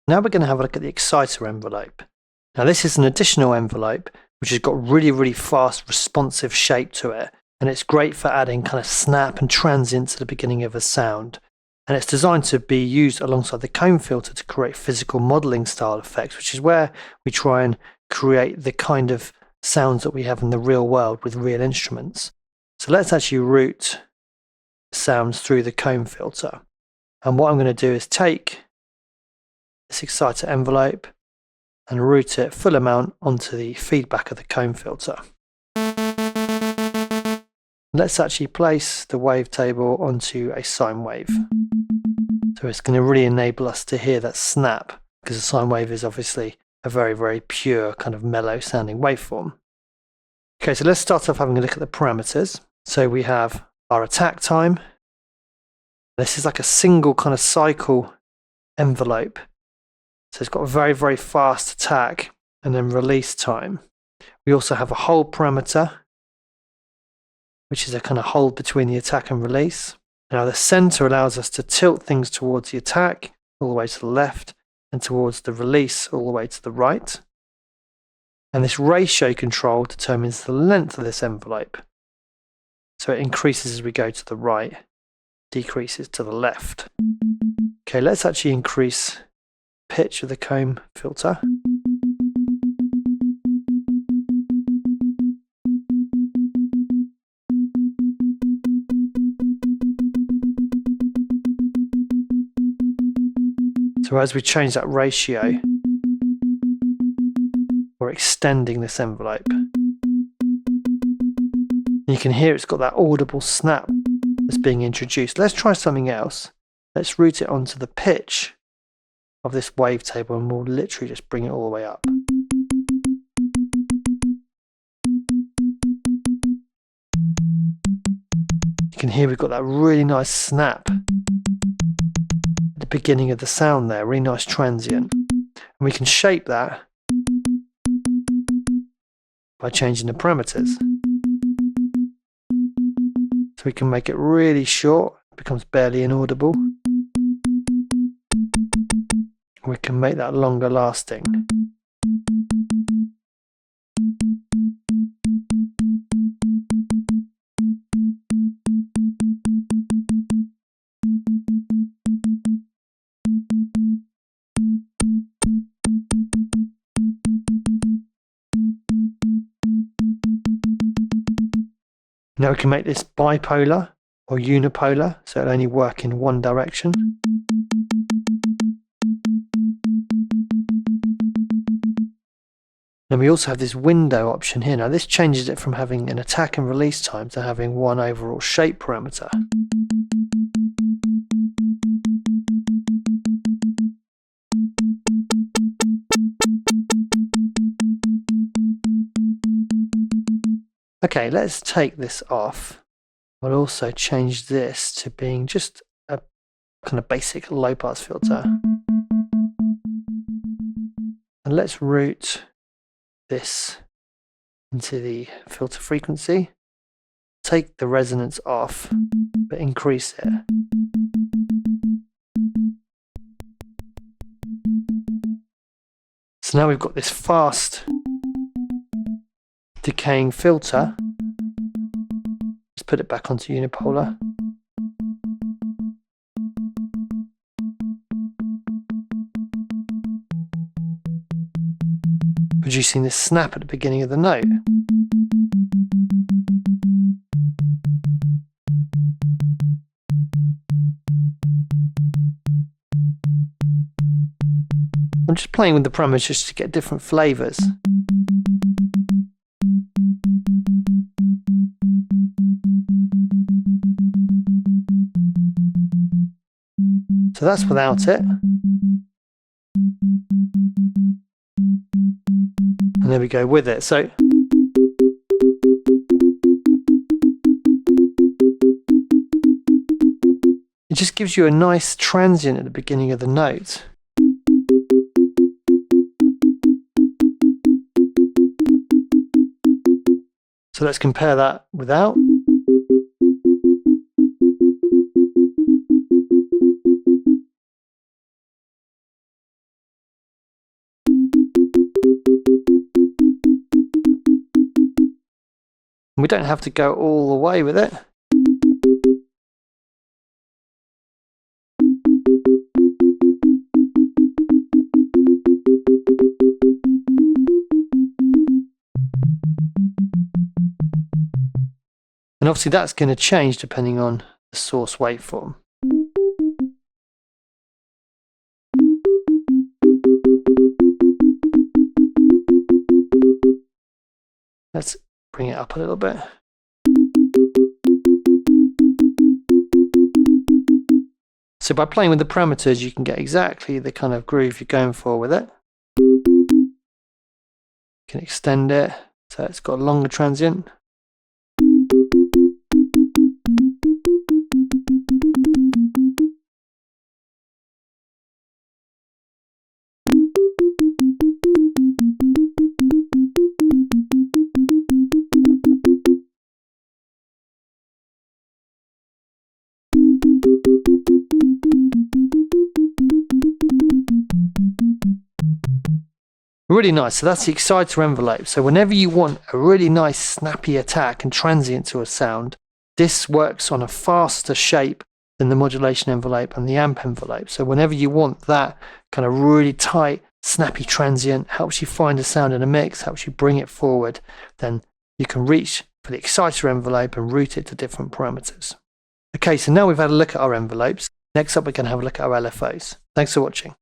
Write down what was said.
Now we're going to have a look at the exciter envelope. Now this is an additional envelope which has got really fast responsive shape to it, and it's great for adding kind of snap and transient to the beginning of a sound. And it's designed to be used alongside the comb filter to create physical modeling style effects, which is where we try and create the kind of sounds that we have in the real world with real instruments. So let's actually route sounds through the comb filter. And what I'm going to do is take this exciter envelope and route it full amount onto the feedback of the comb filter. Let's actually place the wavetable onto a sine wave. So it's going to really enable us to hear that snap, because a sine wave is obviously a very pure kind of mellow sounding waveform. Okay, so let's start off having a look at the parameters. So we have our attack time. This is like a single kind of cycle envelope. So it's got a very fast attack and then release time. We also have a hold parameter, which is a kind of hold between the attack and release. Now the center allows us to tilt things towards the attack all the way to the left and towards the release all the way to the right. And this ratio control determines the length of this envelope. So it increases as we go to the right, decreases to the left. Okay, let's actually increase pitch of the comb filter. So as we change that ratio, we're extending this envelope. You can hear it's got that audible snap that's being introduced. Let's try something else. Let's route it onto the pitch of this wavetable and we'll literally just bring it all the way up. You can hear we've got that really nice snap at the beginning of the sound there, really nice transient. And we can shape that by changing the parameters. So we can make it really short, it becomes barely inaudible. We can make that longer lasting. Now we can make this bipolar or unipolar, so it'll only work in one direction. And we also have this window option here. Now this changes it from having an attack and release time to having one overall shape parameter. Okay, let's take this off. We'll also change this to being just a kind of basic low pass filter. And let's route this into the filter frequency. Take the resonance off, but increase it. So now we've got this fast decaying filter. Let's put it back onto unipolar. Producing this snap at the beginning of the note. I'm just playing with the parameters just to get different flavors. So that's without it. And there we go with it. So it just gives you a nice transient at the beginning of the note. So let's compare that without. And we don't have to go all the way with it. And obviously that's going to change depending on the source waveform. Let's bring it up a little bit. So by playing with the parameters, you can get exactly the kind of groove you're going for with it. You can extend it so it's got a longer transient. Really nice. So that's the exciter envelope. So whenever you want a really nice snappy attack and transient to a sound, this works on a faster shape than the modulation envelope and the amp envelope. So whenever you want that kind of really tight, snappy transient, helps you find a sound in a mix, helps you bring it forward, then you can reach for the exciter envelope and route it to different parameters. Okay, so now we've had a look at our envelopes. Next up, we're going to have a look at our LFOs. Thanks for watching.